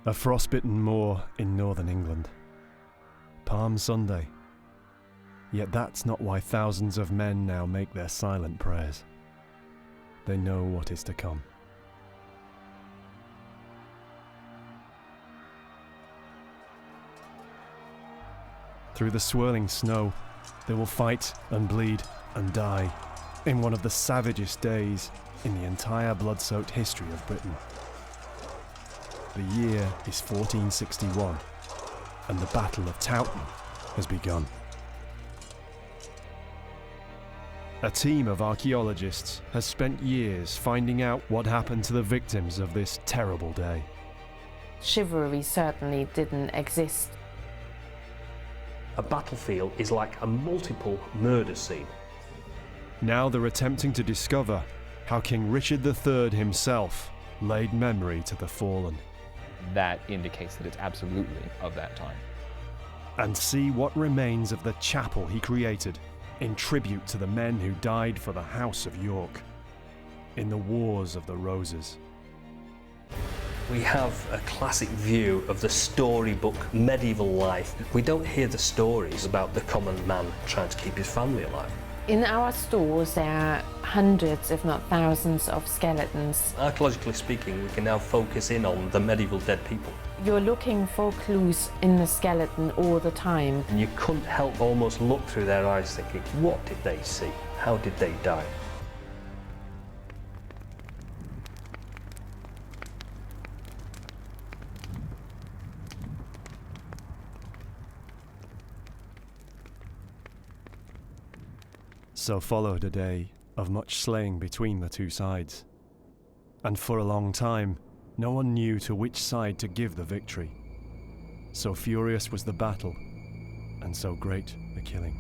A frostbitten moor in northern England. Palm Sunday. Yet that's not why thousands of men now make their silent prayers. They know what is to come. Through the swirling snow, they will fight and bleed and die in one of the savagest days in the entire blood-soaked history of Britain. The year is 1461, and the Battle of Towton has begun. A team of archaeologists has spent years finding out what happened to the victims of this terrible day. Chivalry certainly didn't exist. A battlefield is like a multiple murder scene. Now they're attempting to discover how King Richard III himself laid memory to the fallen. That indicates that it's absolutely of that time. And see what remains of the chapel he created in tribute to the men who died for the House of York in the Wars of the Roses. We have a classic view of the storybook medieval life. We don't hear the stories about the common man trying to keep his family alive. In our stores there are hundreds, if not thousands, of skeletons. Archaeologically speaking, we can now focus in on the medieval dead people. You're looking for clues in the skeleton all the time. And you couldn't help almost look through their eyes thinking, what did they see? How did they die? So followed a day of much slaying between the two sides. And for a long time, no one knew to which side to give the victory. So furious was the battle, and so great the killing.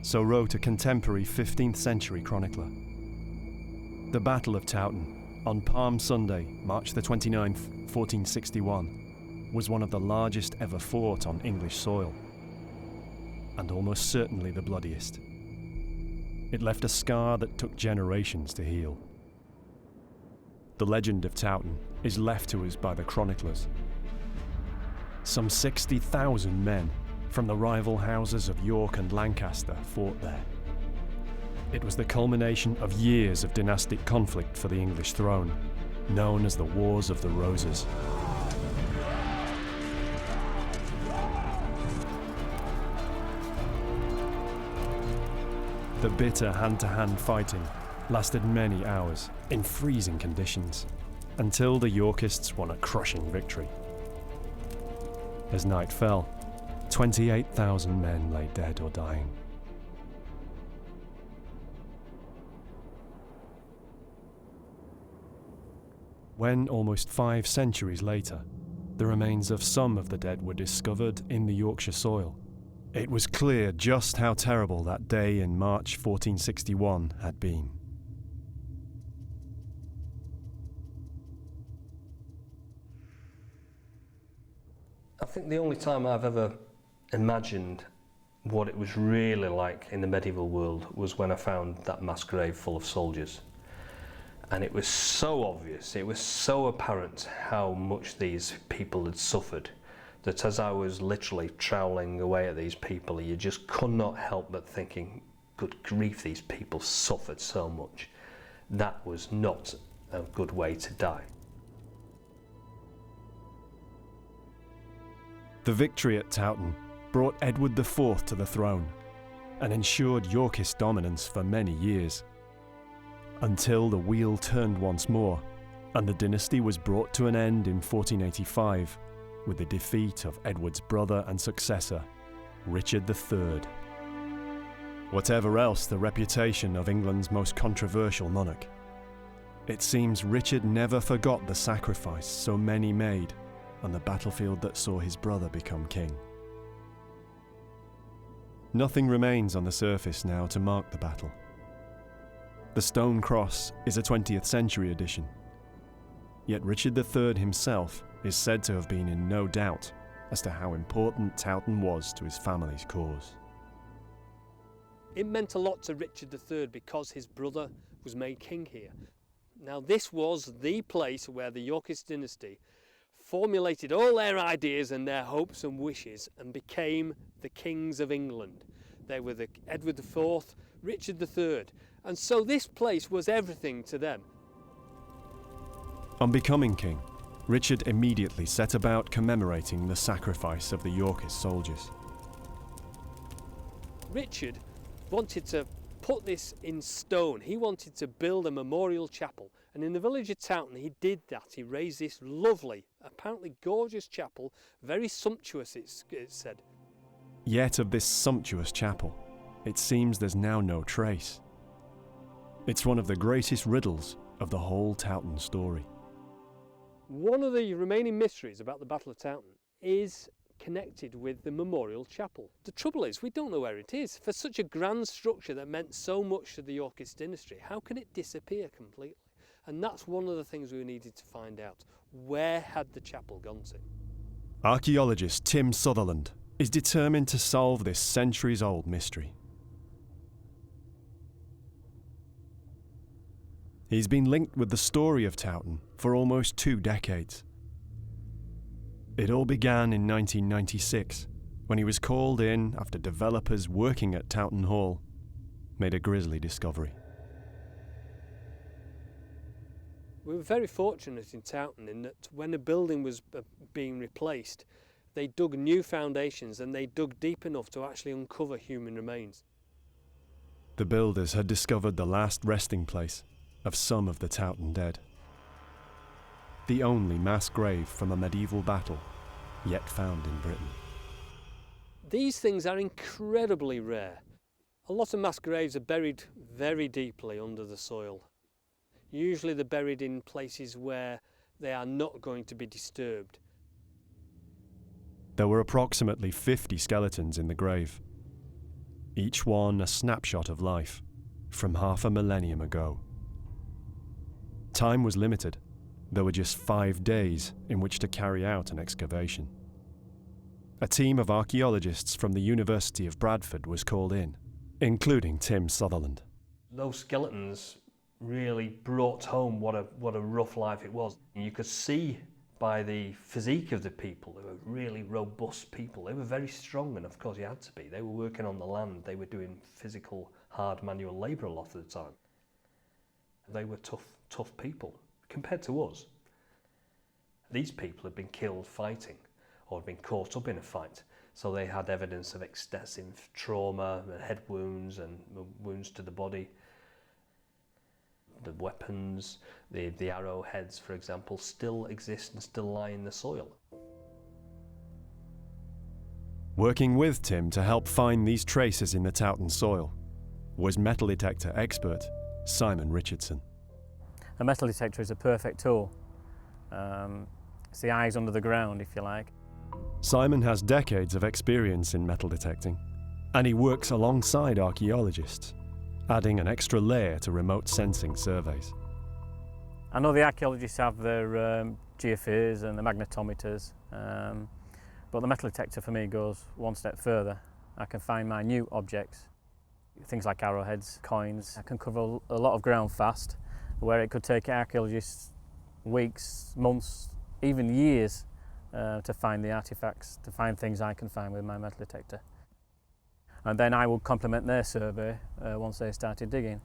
So wrote a contemporary 15th century chronicler. The Battle of Towton, on Palm Sunday, March the 29th, 1461, was one of the largest ever fought on English soil, and almost certainly the bloodiest. It left a scar that took generations to heal. The legend of Towton is left to us by the chroniclers. Some 60,000 men from the rival houses of York and Lancaster fought there. It was the culmination of years of dynastic conflict for the English throne, known as the Wars of the Roses. The bitter hand-to-hand fighting lasted many hours in freezing conditions until the Yorkists won a crushing victory. As night fell, 28,000 men lay dead or dying. When, almost 5 centuries later, the remains of some of the dead were discovered in the Yorkshire soil, it was clear just how terrible that day in March 1461 had been. I think the only time I've ever imagined what it was really like in the medieval world was when I found that mass grave full of soldiers. And it was so obvious, it was so apparent how much these people had suffered, that as I was literally troweling away at these people, you just could not help but thinking, good grief, these people suffered so much. That was not a good way to die. The victory at Towton brought Edward IV to the throne and ensured Yorkist dominance for many years, until the wheel turned once more and the dynasty was brought to an end in 1485 with the defeat of Edward's brother and successor, Richard III. Whatever else the reputation of England's most controversial monarch, it seems Richard never forgot the sacrifice so many made on the battlefield that saw his brother become king. Nothing remains on the surface now to mark the battle. The stone cross is a 20th century addition, yet Richard III himself is said to have been in no doubt as to how important Towton was to his family's cause. It meant a lot to Richard III because his brother was made king here. Now this was the place where the Yorkist dynasty formulated all their ideas and their hopes and wishes and became the kings of England. They were the Edward IV, Richard III, and so this place was everything to them. On becoming king, Richard immediately set about commemorating the sacrifice of the Yorkist soldiers. Richard wanted to put this in stone. He wanted to build a memorial chapel, and in the village of Towton he did that. He raised this lovely, apparently gorgeous chapel, very sumptuous it's said. Yet of this sumptuous chapel, it seems there's now no trace. It's one of the greatest riddles of the whole Towton story. One of the remaining mysteries about the Battle of Towton is connected with the memorial chapel. The trouble is, we don't know where it is. For such a grand structure that meant so much to the Yorkist dynasty, how can it disappear completely? And that's one of the things we needed to find out. Where had the chapel gone to? Archaeologist Tim Sutherland is determined to solve this centuries-old mystery. He's been linked with the story of Towton for almost 2 decades. It all began in 1996, when he was called in after developers working at Towton Hall made a grisly discovery. We were very fortunate in Towton in that when a building was being replaced, they dug new foundations and they dug deep enough to actually uncover human remains. The builders had discovered the last resting place of some of the Towton dead. The only mass grave from a medieval battle yet found in Britain. These things are incredibly rare. A lot of mass graves are buried very deeply under the soil. Usually they're buried in places where they are not going to be disturbed. There were approximately 50 skeletons in the grave, each one a snapshot of life from half a millennium ago. Time was limited. There were just 5 days in which to carry out an excavation. A team of archaeologists from the University of Bradford was called in, including Tim Sutherland. Those skeletons really brought home what a rough life it was. You could see by the physique of the people, they were really robust people. They were very strong, and of course you had to be. They were working on the land. They were doing physical, hard manual labour a lot of the time. They were tough people compared to us. These people had been killed fighting or had been caught up in a fight, so they had evidence of extensive trauma, head wounds and wounds to the body. The weapons, the arrowheads, for example, still exist and still lie in the soil. Working with Tim to help find these traces in the Towton soil was metal detector expert Simon Richardson. A metal detector is a perfect tool. It's the eyes under the ground, if you like. Simon has decades of experience in metal detecting, and he works alongside archaeologists, adding an extra layer to remote sensing surveys. I know the archaeologists have their geophirs and the magnetometers, but the metal detector for me goes one step further. I can find minute objects, things like arrowheads, coins. I can cover a lot of ground fast, where it could take archaeologists weeks, months, even years to find the artefacts, to find things I can find with my metal detector. And then I would complement their survey once they started digging.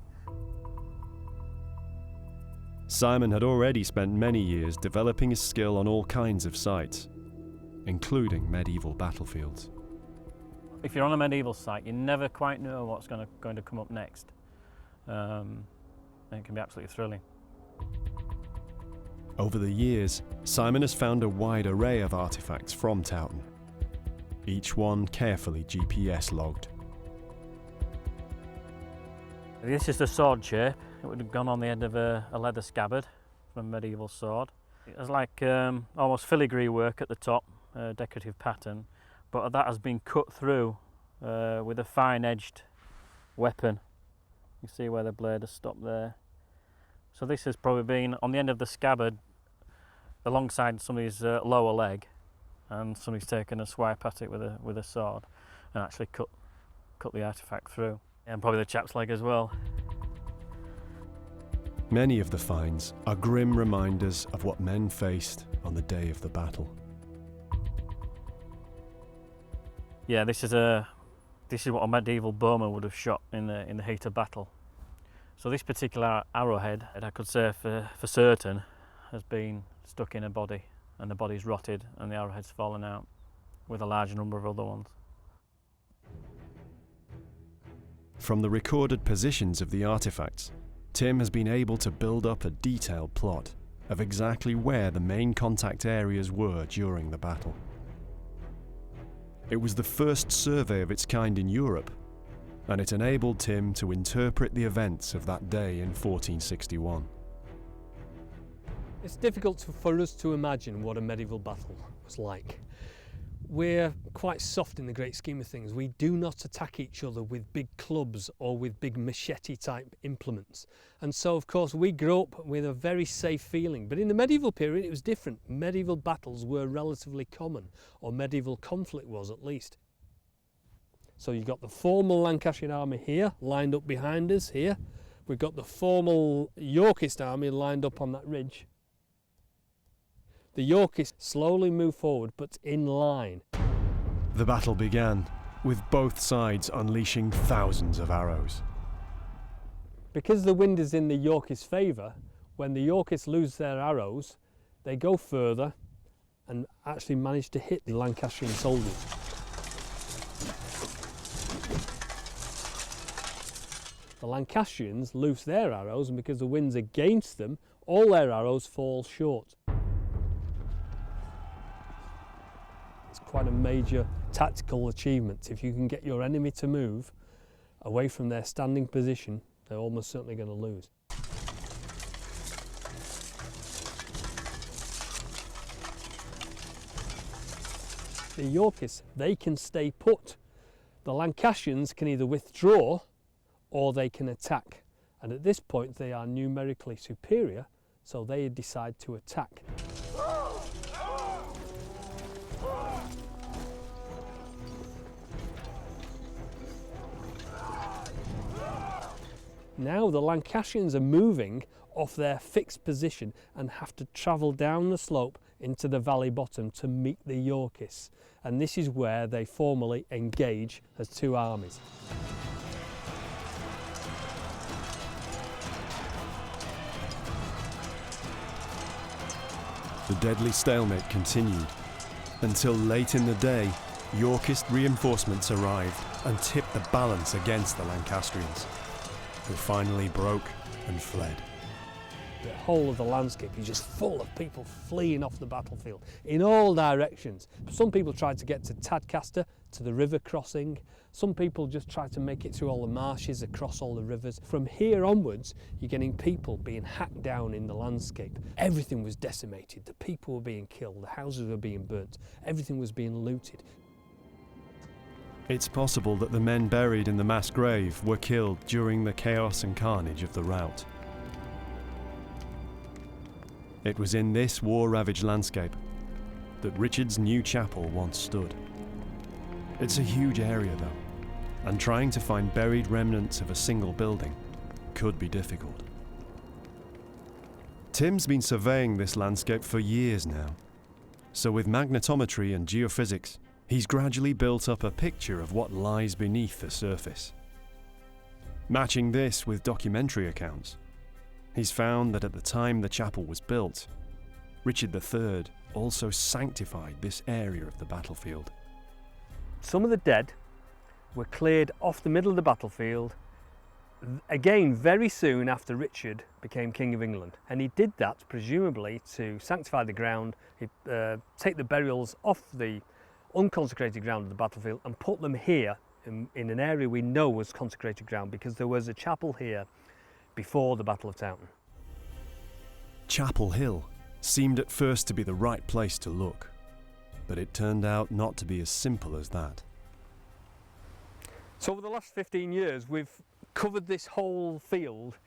Simon had already spent many years developing his skill on all kinds of sites, including medieval battlefields. If you're on a medieval site, you never quite know what's going to come up next. And it can be absolutely thrilling. Over the years, Simon has found a wide array of artifacts from Towton, each one carefully GPS logged. This is the sword shape. It would have gone on the end of a leather scabbard from a medieval sword. It has like almost filigree work at the top, decorative pattern, but that has been cut through with a fine-edged weapon. You see where the blade has stopped there. So this has probably been on the end of the scabbard alongside somebody's lower leg, and somebody's taken a swipe at it with a sword and actually cut the artefact through, and probably the chap's leg as well. Many of the finds are grim reminders of what men faced on the day of the battle. Yeah, this is what a medieval bowman would have shot in the heat of battle. So this particular arrowhead, I could say for certain, has been stuck in a body, and the body's rotted and the arrowhead's fallen out, with a large number of other ones. From the recorded positions of the artifacts, Tim has been able to build up a detailed plot of exactly where the main contact areas were during the battle. It was the first survey of its kind in Europe, and it enabled Tim to interpret the events of that day in 1461. It's difficult for us to imagine what a medieval battle was like. We're quite soft in the great scheme of things. We do not attack each other with big clubs or with big machete type implements. And so of course we grew up with a very safe feeling. But in the medieval period it was different. Medieval battles were relatively common, or medieval conflict was at least. So you've got the formal Lancastrian army here, lined up behind us here. We've got the formal Yorkist army lined up on that ridge. The Yorkists slowly move forward, but in line. The battle began, with both sides unleashing thousands of arrows. Because the wind is in the Yorkists' favour, when the Yorkists lose their arrows, they go further and actually manage to hit the Lancastrian soldiers. The Lancastrians lose their arrows, and because the wind's against them, all their arrows fall short. It's quite a major tactical achievement. If you can get your enemy to move away from their standing position, they're almost certainly going to lose. The Yorkists, they can stay put. The Lancastrians can either withdraw or they can attack. And at this point they are numerically superior, so they decide to attack. Now the Lancastrians are moving off their fixed position and have to travel down the slope into the valley bottom to meet the Yorkists. And this is where they formally engage as two armies. The deadly stalemate continued until late in the day, Yorkist reinforcements arrived and tipped the balance against the Lancastrians, who finally broke and fled. The whole of the landscape is just full of people fleeing off the battlefield in all directions. Some people tried to get to Tadcaster, to the river crossing. Some people just tried to make it through all the marshes, across all the rivers. From here onwards, you're getting people being hacked down in the landscape. Everything was decimated. The people were being killed, the houses were being burnt, everything was being looted. It's possible that the men buried in the mass grave were killed during the chaos and carnage of the rout. It was in this war-ravaged landscape that Richard's new chapel once stood. It's a huge area though, and trying to find buried remnants of a single building could be difficult. Tim's been surveying this landscape for years now, so with magnetometry and geophysics, he's gradually built up a picture of what lies beneath the surface. Matching this with documentary accounts, he's found that at the time the chapel was built, Richard III also sanctified this area of the battlefield. Some of the dead were cleared off the middle of the battlefield, again very soon after Richard became King of England. And he did that presumably to sanctify the ground, take the burials off the unconsecrated ground of the battlefield and put them here in an area we know was consecrated ground, because there was a chapel here before the Battle of Towton. Chapel Hill seemed at first to be the right place to look, but it turned out not to be as simple as that. So over the last 15 years we've covered this whole field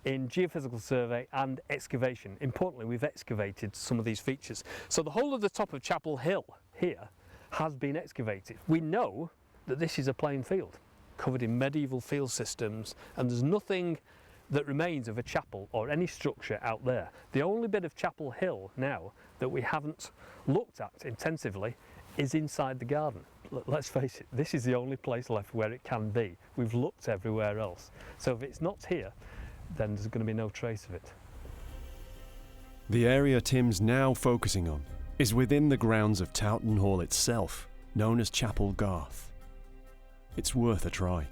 in geophysical survey and excavation. Importantly, we've excavated some of these features. So the whole of the top of Chapel Hill here has been excavated. We know that this is a plain field covered in medieval field systems, and there's nothing that remains of a chapel or any structure out there. The only bit of Chapel Hill now that we haven't looked at intensively is inside the garden. Let's face it, this is the only place left where it can be. We've looked everywhere else. So if it's not here, then there's going to be no trace of it. The area Tim's now focusing on is within the grounds of Towton Hall itself, known as Chapel Garth. It's worth a try.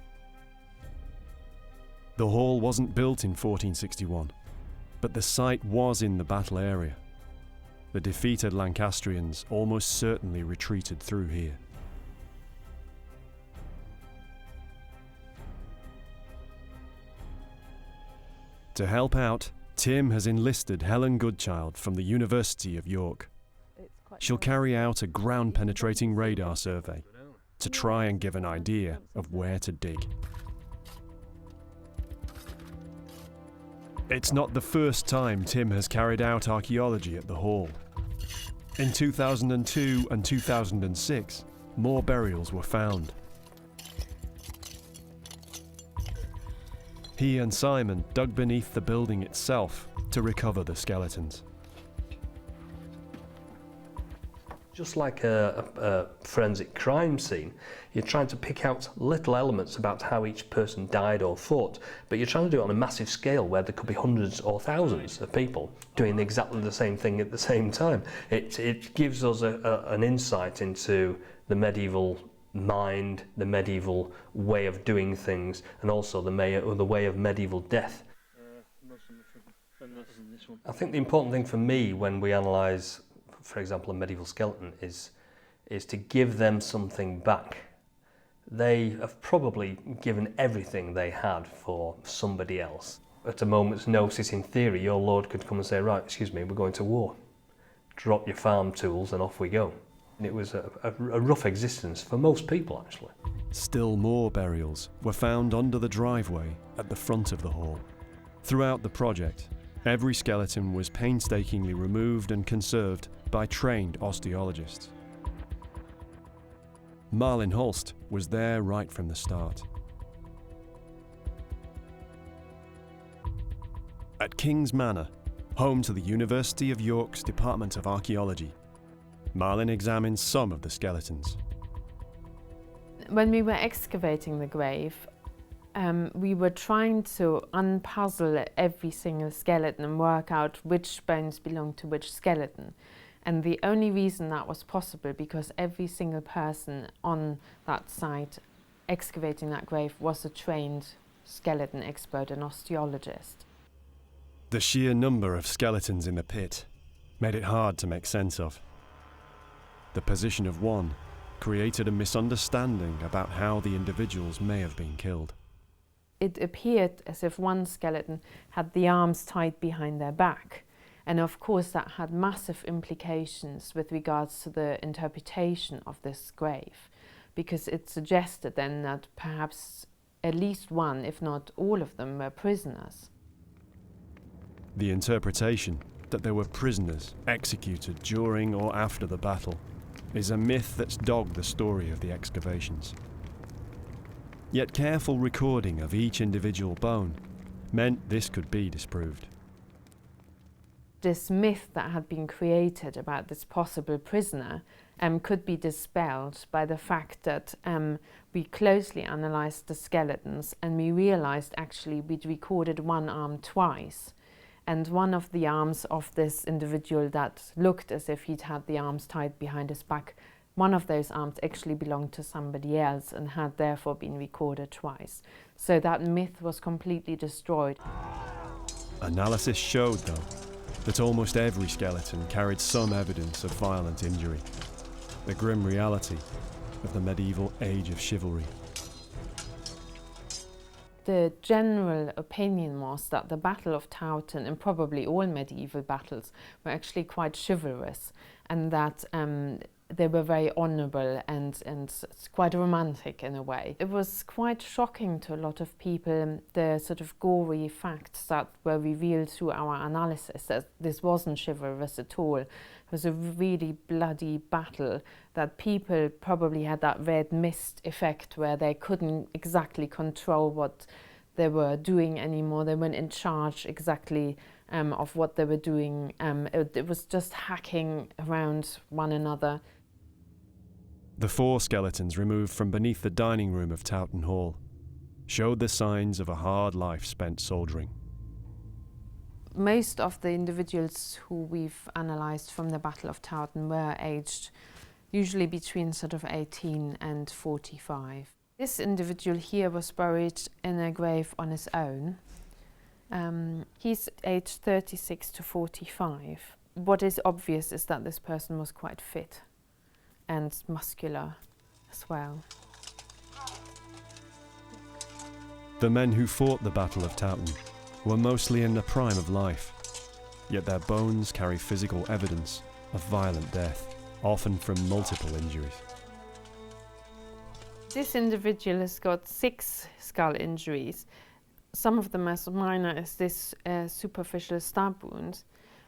The hall wasn't built in 1461, but the site was in the battle area. The defeated Lancastrians almost certainly retreated through here. To help out, Tim has enlisted Helen Goodchild from the University of York. She'll carry out a ground-penetrating radar survey to try and give an idea of where to dig. It's not the first time Tim has carried out archaeology at the hall. In 2002 and 2006, more burials were found. He and Simon dug beneath the building itself to recover the skeletons. Just like a forensic crime scene, you're trying to pick out little elements about how each person died or fought, but you're trying to do it on a massive scale where there could be hundreds or thousands of people doing exactly the same thing at the same time. It gives us an insight into the medieval mind, the medieval way of doing things, and also the way of medieval death. I think the important thing for me when we analyse, for example, a medieval skeleton is to give them something back. They have probably given everything they had for somebody else. At a moment's notice, in theory, your lord could come and say, right, excuse me, we're going to war. Drop your farm tools and off we go. And it was a rough existence for most people, actually. Still more burials were found under the driveway at the front of the hall. Throughout the project, every skeleton was painstakingly removed and conserved by trained osteologists. Marlin Holst was there right from the start. At King's Manor, home to the University of York's Department of Archaeology, Marlin examines some of the skeletons. When we were excavating the grave, we were trying to unpuzzle every single skeleton and work out which bones belong to which skeleton. And the only reason that was possible because every single person on that site excavating that grave was a trained skeleton expert and osteologist. The sheer number of skeletons in the pit made it hard to make sense of. The position of one created a misunderstanding about how the individuals may have been killed. It appeared as if one skeleton had the arms tied behind their back. And of course that had massive implications with regards to the interpretation of this grave, because it suggested then that perhaps at least one, if not all of them, were prisoners. The interpretation that there were prisoners executed during or after the battle is a myth that's dogged the story of the excavations. Yet careful recording of each individual bone meant this could be disproved. This myth that had been created about this possible prisoner could be dispelled by the fact that we closely analysed the skeletons and we realised actually we'd recorded one arm twice. And one of the arms of this individual that looked as if he'd had the arms tied behind his back, one of those arms actually belonged to somebody else and had therefore been recorded twice. So that myth was completely destroyed. Analysis showed, though, that almost every skeleton carried some evidence of violent injury, the grim reality of the medieval age of chivalry. The general opinion was that the Battle of Towton, and probably all medieval battles, were actually quite chivalrous, and that they were very honourable and quite romantic in a way. It was quite shocking to a lot of people, the sort of gory facts that were revealed through our analysis, that this wasn't chivalrous at all. It was a really bloody battle, that people probably had that red mist effect where they couldn't exactly control what they were doing anymore. They weren't in charge exactly of what they were doing. It was just hacking around one another. The 4 skeletons removed from beneath the dining room of Towton Hall showed the signs of a hard life spent soldiering. Most of the individuals who we've analysed from the Battle of Towton were aged usually between sort of 18 and 45. This individual here was buried in a grave on his own. He's aged 36 to 45. What is obvious is that this person was quite fit and muscular as well. The men who fought the Battle of Towton were mostly in the prime of life, yet their bones carry physical evidence of violent death, often from multiple injuries. This individual has got 6 skull injuries. Some of them as minor as this superficial stab wound,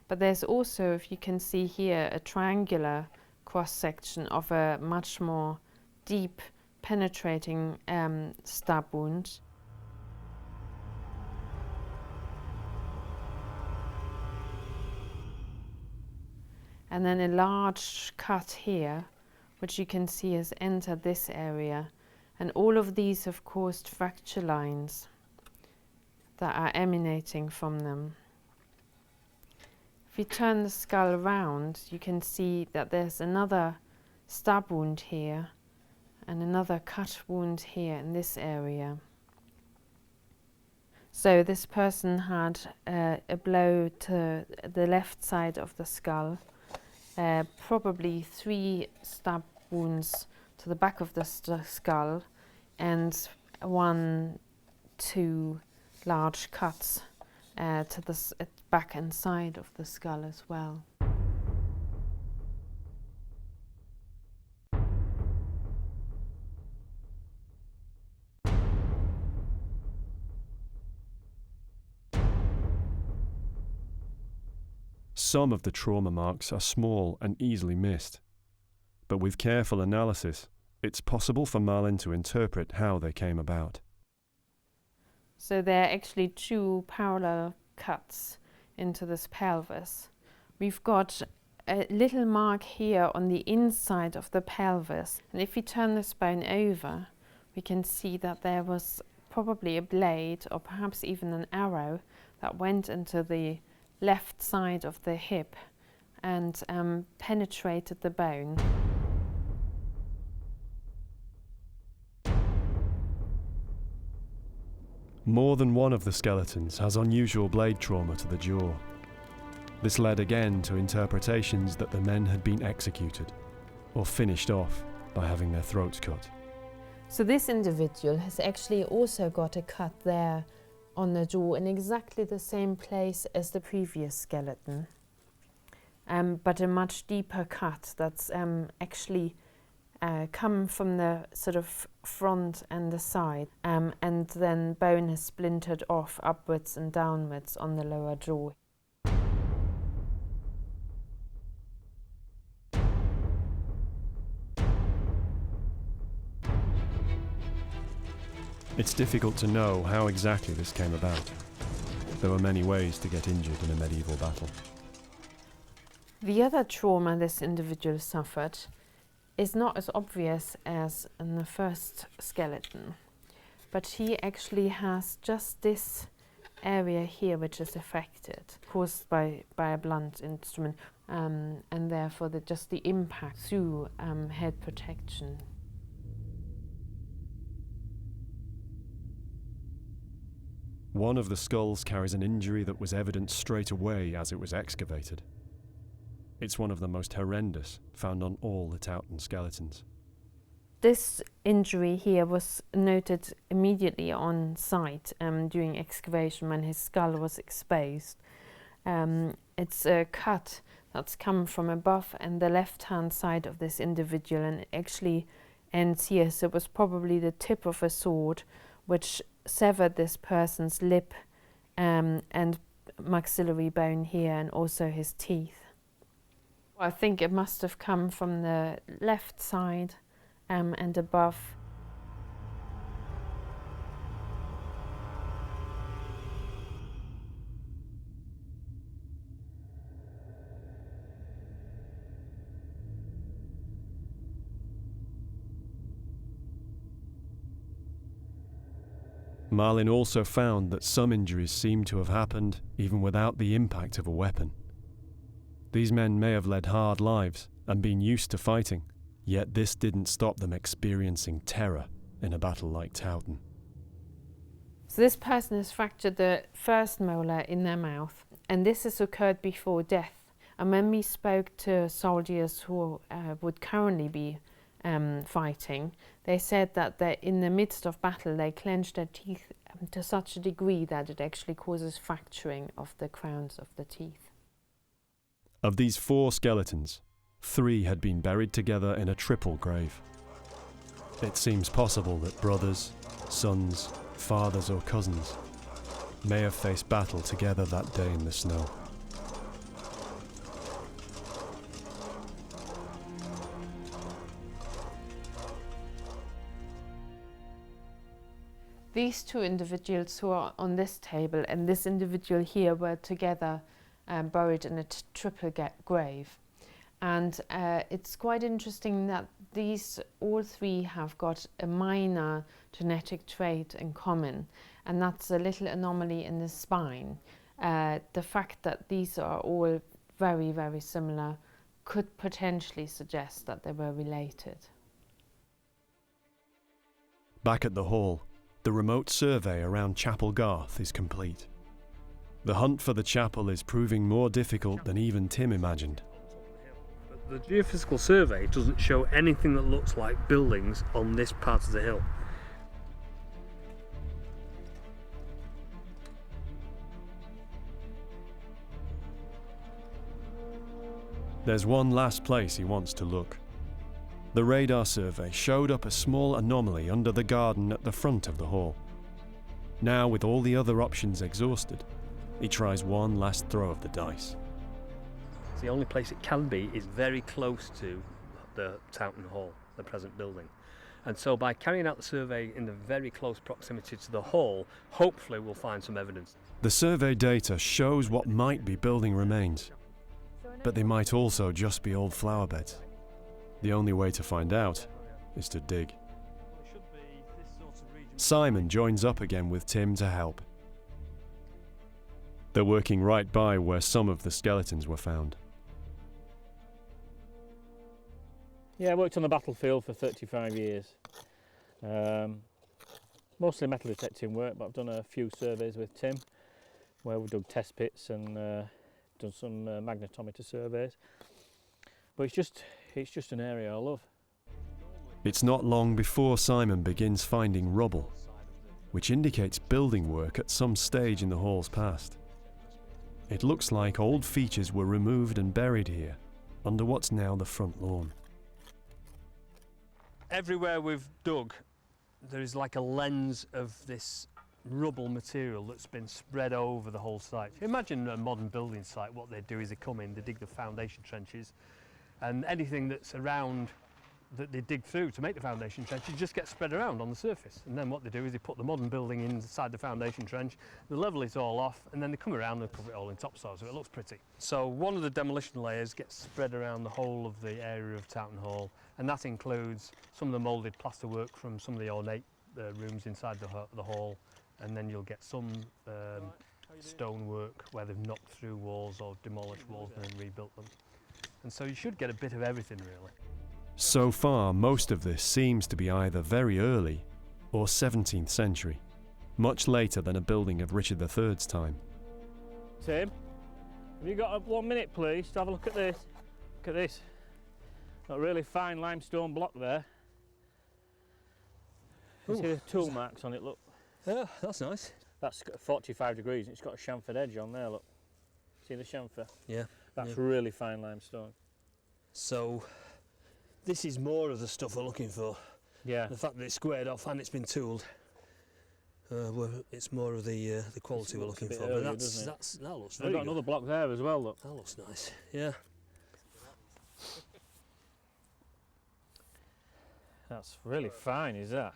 but there's also, if you can see here, a triangular cross-section of a much more deep, penetrating stab wound. And then a large cut here, which you can see has entered this area. And all of these have caused fracture lines that are emanating from them. If you turn the skull around, you can see that there's another stab wound here and another cut wound here in this area. So this person had a blow to the left side of the skull, probably 3 stab wounds to the back of the skull, and 1, 2 large cuts to the back and side of the skull as well. Some of the trauma marks are small and easily missed, but with careful analysis, it's possible for Malin to interpret how they came about. So there are actually 2 parallel cuts into this pelvis. We've got a little mark here on the inside of the pelvis, and if we turn this bone over, we can see that there was probably a blade or perhaps even an arrow that went into the left side of the hip and penetrated the bone. More than one of the skeletons has unusual blade trauma to the jaw. This led again to interpretations that the men had been executed or finished off by having their throats cut. So this individual has actually also got a cut there on the jaw in exactly the same place as the previous skeleton, but a much deeper cut that's actually come from the sort of front and the side, and then bone has splintered off upwards and downwards on the lower jaw. It's difficult to know how exactly this came about. There were many ways to get injured in a medieval battle. The other trauma this individual suffered is not as obvious as in the first skeleton, but he actually has just this area here which is affected, caused by a blunt instrument, and therefore just the impact through head protection. One of the skulls carries an injury that was evident straight away as it was excavated. It's one of the most horrendous found on all the Towton skeletons. This injury here was noted immediately on site during excavation when his skull was exposed. It's a cut that's come from above and the left-hand side of this individual, and it actually ends here, so it was probably the tip of a sword which severed this person's lip and maxillary bone here, and also his teeth. I think it must have come from the left side and above. Marlin also found that some injuries seemed to have happened even without the impact of a weapon. These men may have led hard lives and been used to fighting, yet this didn't stop them experiencing terror in a battle like Towton. So this person has fractured the first molar in their mouth, and this has occurred before death. And when we spoke to soldiers who would currently be fighting, they said that in the midst of battle they clenched their teeth to such a degree that it actually causes fracturing of the crowns of the teeth. Of these 4 skeletons, 3 had been buried together in a triple grave. It seems possible that brothers, sons, fathers or cousins may have faced battle together that day in the snow. These 2 individuals who are on this table and this individual here were together buried in a triple grave. And it's quite interesting that these all 3 have got a minor genetic trait in common, and that's a little anomaly in the spine. The fact that these are all very, very similar could potentially suggest that they were related. Back at the hall, the remote survey around Chapel Garth is complete. The hunt for the chapel is proving more difficult than even Tim imagined. The geophysical survey doesn't show anything that looks like buildings on this part of the hill. There's one last place he wants to look. The radar survey showed up a small anomaly under the garden at the front of the hall. Now, with all the other options exhausted, he tries one last throw of the dice. The only place it can be is very close to the Towton Hall, the present building. And so by carrying out the survey in the very close proximity to the hall, hopefully we'll find some evidence. The survey data shows what might be building remains, but they might also just be old flower beds. The only way to find out is to dig. Simon joins up again with Tim to help. They're working right by where some of the skeletons were found. Yeah, I worked on the battlefield for 35 years. Mostly metal detecting work, but I've done a few surveys with Tim where we've dug test pits and done some magnetometer surveys. But it's just an area I love. It's not long before Simon begins finding rubble, which indicates building work at some stage in the hall's past. It looks like old features were removed and buried here, under what's now the front lawn. Everywhere we've dug, there is like a lens of this rubble material that's been spread over the whole site. Imagine a modern building site, what they do is they come in, they dig the foundation trenches, and anything that's around that they dig through to make the foundation trenches just gets spread around on the surface. And then what they do is they put the modern building inside the foundation trench, they level it all off, and then they come around and cover it all in topsoil so it looks pretty. So one of the demolition layers gets spread around the whole of the area of Towton Hall, and that includes some of the moulded plasterwork from some of the ornate rooms inside the hall, and then you'll get some stonework where they've knocked through walls or demolished walls and then rebuilt them. And so you should get a bit of everything really. So far, most of this seems to be either very early or 17th century, much later than a building of Richard III's time. Tim, have you got 1 minute please to have a look at this? Look at this. Got a really fine limestone block there. You see the tool marks on it, look. Yeah, that's nice. That's 45 degrees and it's got a chamfered edge on there, look. See the chamfer? Yeah. That's really fine limestone. So this is more of the stuff we're looking for. Yeah. The fact that it's squared off and it's been tooled. It's more of the quality we're looking for. Early, but that looks very We've got good. another block there as well, look. That looks nice. Yeah. That's really fine, is that?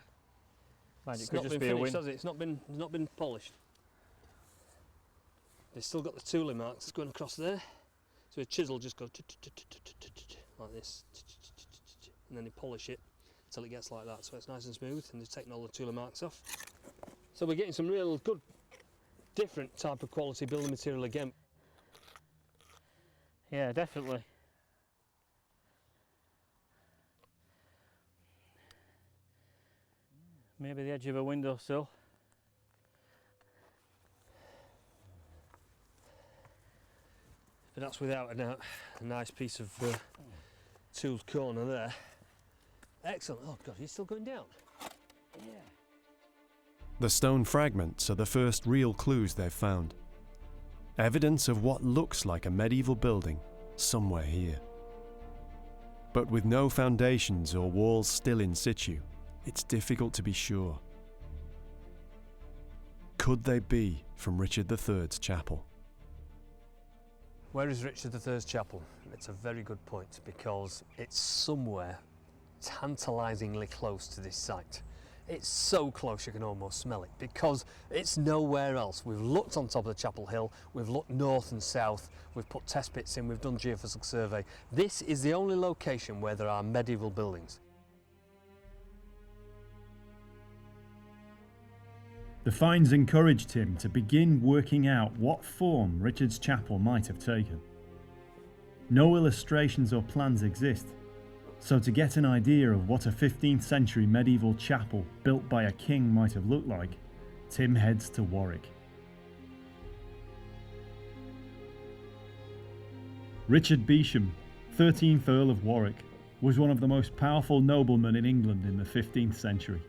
Mind, It's it could not just been be a finished, win. has it? It's not been polished. They've still got the tooling marks going across there. So a chisel just goes like this, and then they polish it until it gets like that. So it's nice and smooth, and they've taken all the tooling marks off. So we're getting some real good, different type of quality building material again. Yeah, definitely. Maybe the edge of a windowsill. But that's without a doubt a nice piece of tooled corner there. Excellent. Oh God, he's still going down. Yeah. The stone fragments are the first real clues they've found. Evidence of what looks like a medieval building somewhere here. But with no foundations or walls still in situ, it's difficult to be sure. Could they be from Richard III's chapel? Where is Richard III's chapel? It's a very good point because it's somewhere tantalisingly close to this site. It's so close you can almost smell it because it's nowhere else. We've looked on top of the chapel hill, we've looked north and south, we've put test pits in, we've done geophysical survey. This is the only location where there are medieval buildings. The finds encouraged him to begin working out what form Richard's chapel might have taken. No illustrations or plans exist, so to get an idea of what a 15th century medieval chapel built by a king might have looked like, Tim heads to Warwick. Richard Beauchamp, 13th Earl of Warwick, was one of the most powerful noblemen in England in the 15th century.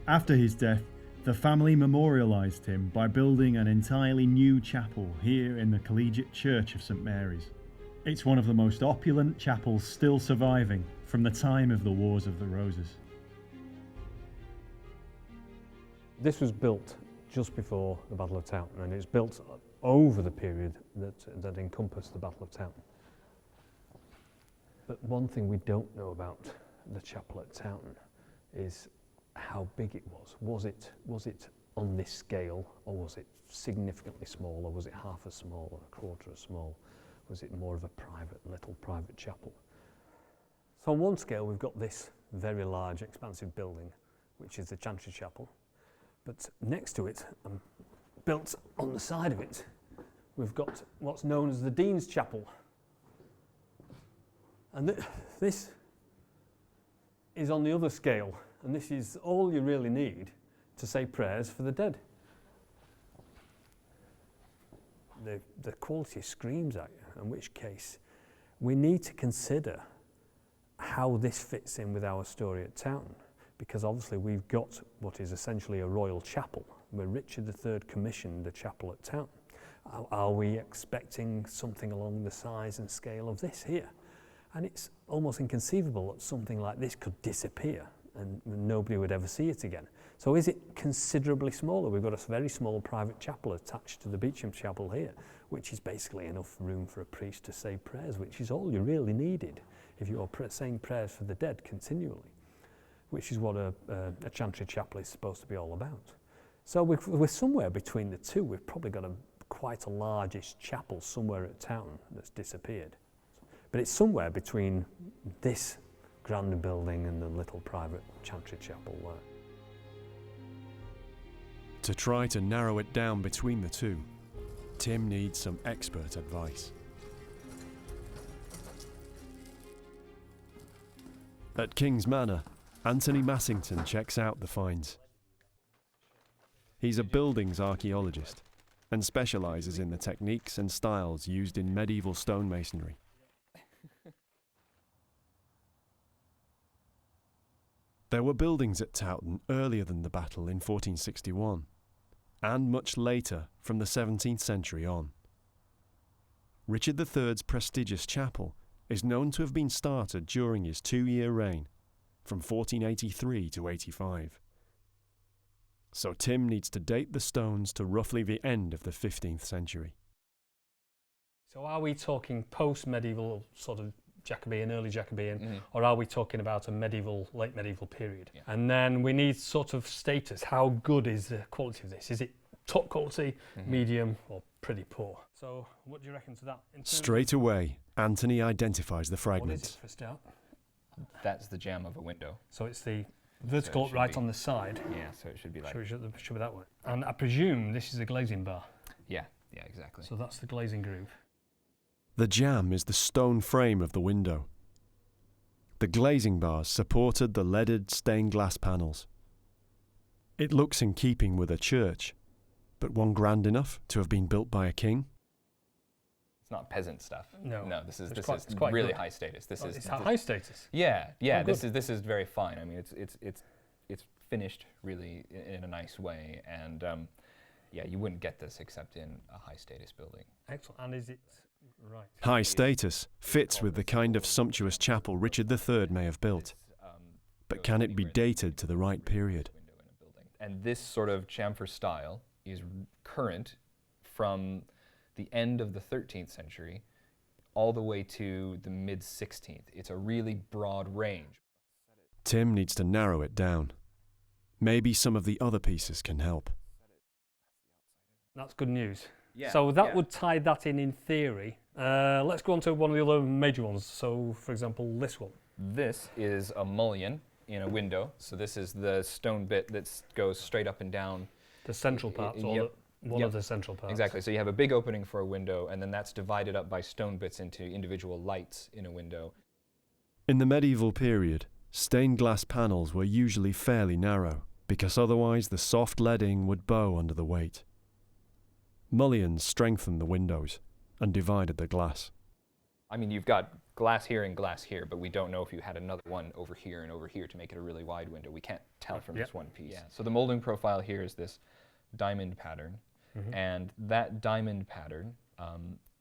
After his death, the family memorialised him by building an entirely new chapel here in the Collegiate Church of St Mary's. It's one of the most opulent chapels still surviving from the time of the Wars of the Roses. This was built just before the Battle of Towton, and it's built over the period that encompassed the Battle of Towton. But one thing we don't know about the chapel at Towton is how big it was. Was it on this scale, or was it significantly small, or was it half as small or a quarter as small? Was it more of a little private chapel? So on one scale we've got this very large expansive building, which is the Chantry Chapel, but next to it, and built on the side of it, we've got what's known as the Dean's Chapel. And this is on the other scale, and this is all you really need to say prayers for the dead. The quality screams at you, in which case we need to consider how this fits in with our story at Towton, because obviously we've got what is essentially a royal chapel, where Richard III commissioned the chapel at Towton. Are we expecting something along the size and scale of this here? And it's almost inconceivable that something like this could disappear and nobody would ever see it again. So is it considerably smaller? We've got a very small private chapel attached to the Beauchamp Chapel here, which is basically enough room for a priest to say prayers, which is all you really needed if you are saying prayers for the dead continually, which is what a chantry chapel is supposed to be all about. So we're somewhere between the two. We've probably got quite a largish chapel somewhere at Towton that's disappeared. But it's somewhere between this grand building and the little private chantry chapel there. To try to narrow it down between the two, Tim needs some expert advice. At King's Manor, Anthony Massington checks out the finds. He's a buildings archaeologist and specialises in the techniques and styles used in medieval stonemasonry. There were buildings at Towton earlier than the battle in 1461, and much later from the 17th century on. Richard III's prestigious chapel is known to have been started during his 2-year reign, from 1483 to 85. So Tim needs to date the stones to roughly the end of the 15th century. So are we talking post-medieval, sort of Jacobean, early Jacobean, or are we talking about a medieval, late medieval period? Yeah. And then we need sort of status. How good is the quality of this? Is it top quality, medium, or pretty poor? So what do you reckon to that? Straight away, Anthony identifies the fragments. What is it for a start? That's the jamb of a window. So it's the Vertical should right be- on the side. Yeah, so it should be like... So it should be that way. And I presume this is a glazing bar. Yeah, exactly. So that's the glazing groove. The jamb is the stone frame of the window. The glazing bars supported the leaded stained glass panels. It looks in keeping with a church, but one grand enough to have been built by a king? It's not peasant stuff. No. No, this is It's it's really good. high status. This is It's high status. Yeah, Oh, this good. is very fine. I mean, it's finished really in a nice way, and yeah, you wouldn't get this except in a high status building. Excellent. And is it right? High status fits with the kind of sumptuous chapel Richard III may have built, but can it be dated to the right period? And this sort of chamfer style is current from the end of the 13th century all the way to the mid-16th. It's a really broad range. Tim needs to narrow it down. Maybe some of the other pieces can help. That's good news. Yeah, So that yeah. would tie that in theory. Let's go on to one of the other major ones. So, for example, this one. This is a mullion in a window. So this is the stone bit that goes straight up and down. The central parts, or Yep. one Yep. of the central parts. Exactly. So you have a big opening for a window, and then that's divided up by stone bits into individual lights in a window. In the medieval period, stained glass panels were usually fairly narrow, because otherwise the soft leading would bow under the weight. Mullions strengthened the windows and divided the glass. I mean, you've got glass here and glass here, but we don't know if you had another one over here and over here to make it a really wide window. We can't tell from Yep. this one piece. Yeah. So the molding profile here is this diamond pattern, and that diamond pattern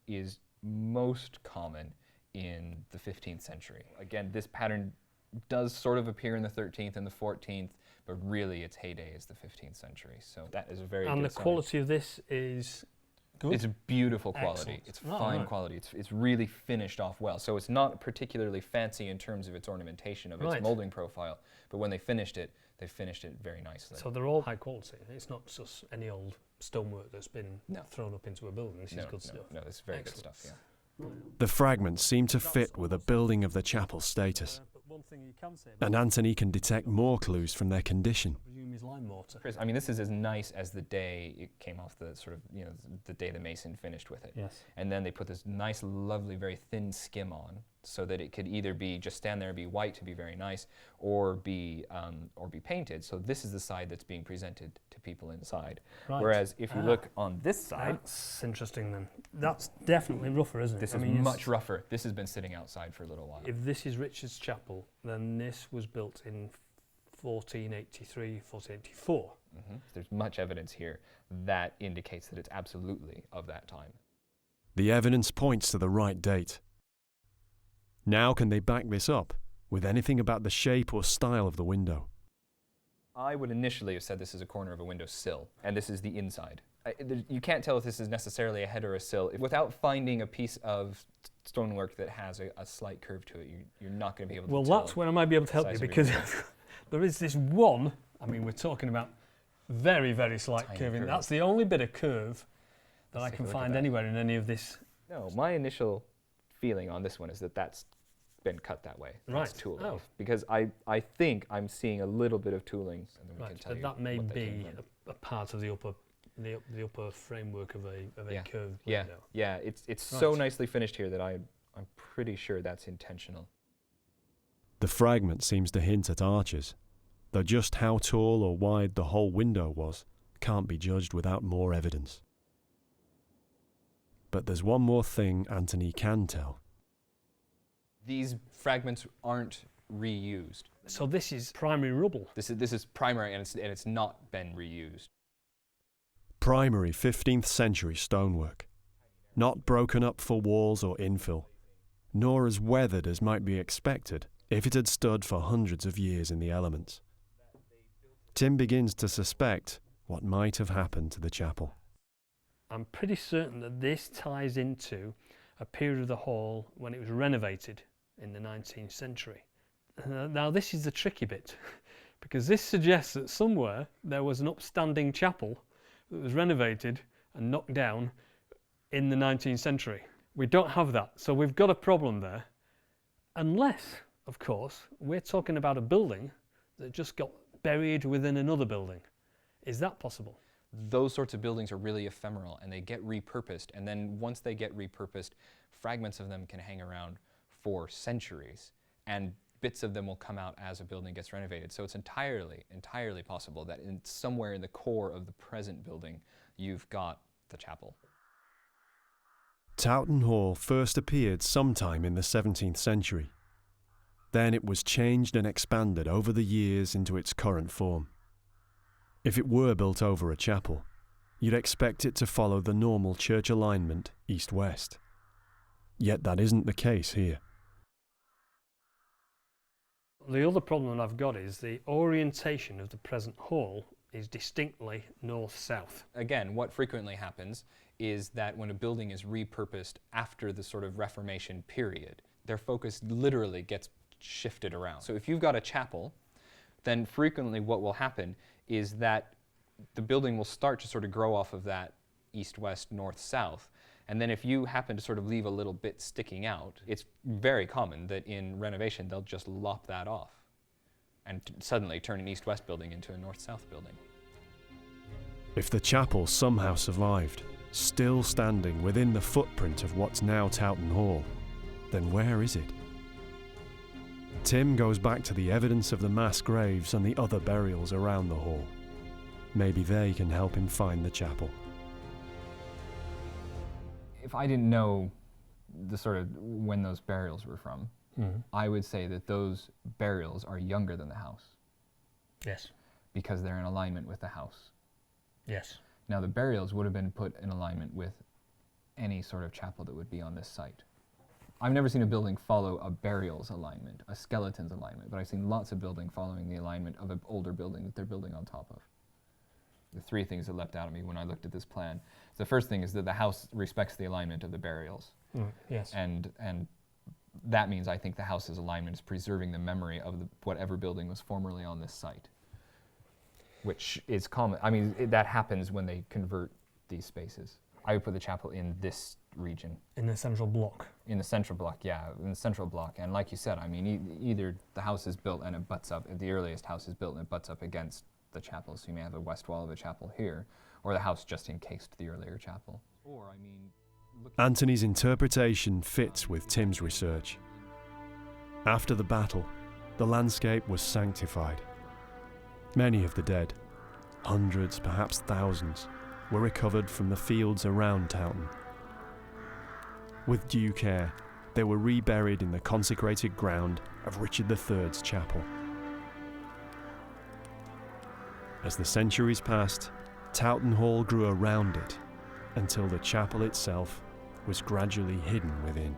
is most common in the 15th century. Again, this pattern does sort of appear in the 13th and the 14th, but really its heyday is the 15th century. So that is a very And good the sign. quality of this is good. It's beautiful quality. Excellent. It's Oh, fine right. quality. It's really finished off well. So it's not particularly fancy in terms of its ornamentation of its Right. molding profile, but when they finished it very nicely. So they're all high quality. It's not just any old stonework that's been No. thrown up into a building. This is good stuff. No, this is very Excellent. good stuff, yeah. The fragments seem to fit with a building of the chapel's status, But one thing you can say about and Anthony can detect more clues from their condition. I presume is lime mortar. Chris, I mean, this is as nice as the day it came off the sort of, the day the mason finished with it. Yes. And then they put this nice, lovely, very thin skim on so that it could either be just stand there and be white to be very nice, or be painted. So this is the side that's being presented to people inside. Right. Whereas if you look on this side, That's interesting then. That's definitely rougher, isn't it? this I is mean, it's- much rougher. This has been sitting outside for a little while. If this is Richard's chapel, then this was built in 1483, 1484. There's much evidence here that indicates that it's absolutely of that time. The evidence points to the right date. Now can they back this up with anything about the shape or style of the window? I would initially have said this is a corner of a window sill, and this is the inside. You can't tell if this is necessarily a head or a sill. Without finding a piece of stonework that has a slight curve to it, you're not going to be able to Well, tell. that's when I might be able to help size you, of your because there is this one, I mean, we're talking about very, very slight Tiny curving. curve. That's the only bit of curve that Let's I take a can look at find that. anywhere in any of this. No, my initial feeling on this one is that that's been cut that way. That's Right. tooled Oh. off. Because I think I'm seeing a little bit of tooling. And then we can Right, tell but you that may what that came be from. a part of the upper framework of a Yeah. curved Yeah, window. yeah, it's so Right. nicely finished here that I'm pretty sure that's intentional. The fragment seems to hint at arches, though just how tall or wide the whole window was can't be judged without more evidence. But there's one more thing Anthony can tell. These fragments aren't reused. So this is primary rubble. This is primary, and it's not been reused. Primary 15th century stonework, not broken up for walls or infill, nor as weathered as might be expected if it had stood for hundreds of years in the elements. Tim begins to suspect what might have happened to the chapel. I'm pretty certain that this ties into a period of the hall when it was renovated in the 19th century. Now this is the tricky bit, because this suggests that somewhere there was an upstanding chapel that was renovated and knocked down in the 19th century. We don't have that, so we've got a problem there. Unless, of course, we're talking about a building that just got buried within another building. Is that possible? Those sorts of buildings are really ephemeral and they get repurposed, and then once they get repurposed, fragments of them can hang around for centuries, and bits of them will come out as a building gets renovated. So it's entirely possible that somewhere in the core of the present building, you've got the chapel. Towton Hall first appeared sometime in the 17th century. Then it was changed and expanded over the years into its current form. If it were built over a chapel, you'd expect it to follow the normal church alignment east-west. Yet that isn't the case here. The other problem I've got is the orientation of the present hall is distinctly north-south. Again, what frequently happens is that when a building is repurposed after the sort of Reformation period, their focus literally gets shifted around. So if you've got a chapel, then frequently what will happen is that the building will start to sort of grow off of that east-west, north-south. And then if you happen to sort of leave a little bit sticking out, it's very common that in renovation they'll just lop that off and suddenly turn an east-west building into a north-south building. If the chapel somehow survived, still standing within the footprint of what's now Towton Hall, then where is it? Tim goes back to the evidence of the mass graves and the other burials around the hall. Maybe they can help him find the chapel. If I didn't know the sort of when those burials were from, I would say that those burials are younger than the house. Yes. Because they're in alignment with the house. Yes. Now the burials would have been put in alignment with any sort of chapel that would be on this site. I've never seen a building follow a burials alignment, a skeleton's alignment, but I've seen lots of buildings following the alignment of an older building that they're building on top of. The three things that leapt out at me when I looked at this plan. The first thing is that the house respects the alignment of the burials. Yes. And that means I think the house's alignment is preserving the memory of whatever building was formerly on this site, which is common. I mean, that happens when they convert these spaces. I would put the chapel in this region. In the central block. In the central block, yeah, in the central block. And like you said, I mean, either the house is built and it butts up, the earliest house is built and it butts up against the chapel, so you may have a west wall of a chapel here, or the house just encased the earlier chapel. Or, I mean, Anthony's interpretation fits with Tim's research. After the battle, the landscape was sanctified. Many of the dead, hundreds, perhaps thousands, were recovered from the fields around Towton. With due care, they were reburied in the consecrated ground of Richard III's chapel. As the centuries passed, Towton Hall grew around it until the chapel itself was gradually hidden within.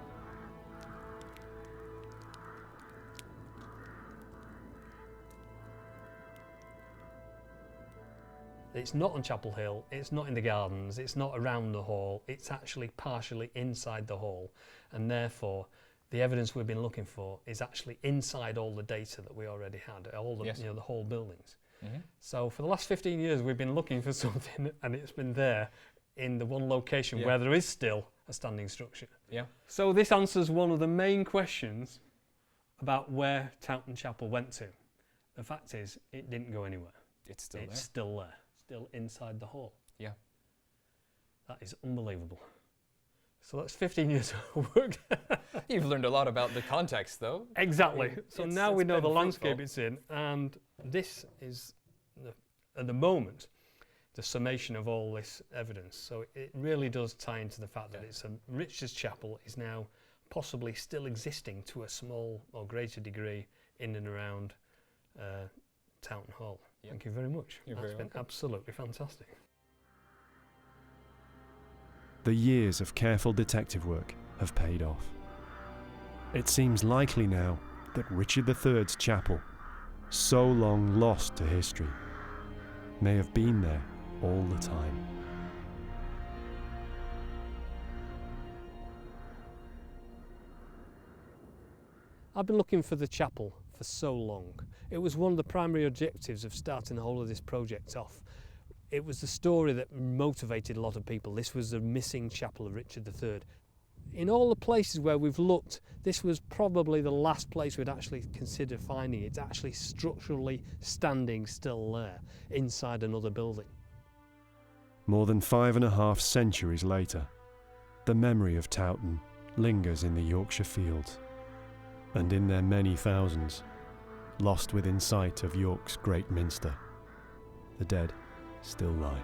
It's not on Chapel Hill, it's not in the gardens, it's not around the hall, it's actually partially inside the hall, and therefore the evidence we've been looking for is actually inside all the data that we already had, all the, yes. the whole buildings. Mm-hmm. So for the last 15 years we've been looking for something and it's been there in the one location where there is still a standing structure. Yeah. So this answers one of the main questions about where Towton Chapel went to. The fact is, it didn't go anywhere. It's still there. It's still there, still inside the hall. Yeah. That is unbelievable. So that's 15 years of work. You've learned a lot about the context, though. Exactly. So now we know the been landscape fruitful. it's in, and this is, at the moment, the summation of all this evidence. So it really does tie into the fact that it's a Richard's Chapel is now possibly still existing to a small or greater degree in and around Towton Hall. Yep. Thank you very much. You're That's very been welcome. absolutely fantastic. The years of careful detective work have paid off. It seems likely now that Richard III's chapel, so long lost to history, may have been there all the time. I've been looking for the chapel for so long. It was one of the primary objectives of starting the whole of this project off. It was the story that motivated a lot of people. This was the missing chapel of Richard III. in all the places where we've looked, this was probably the last place we'd actually consider finding it. It's actually structurally standing still there, inside another building. More than 5.5 centuries later, the memory of Towton lingers in the Yorkshire fields, and in their many thousands, lost within sight of York's great minster, the dead still lie.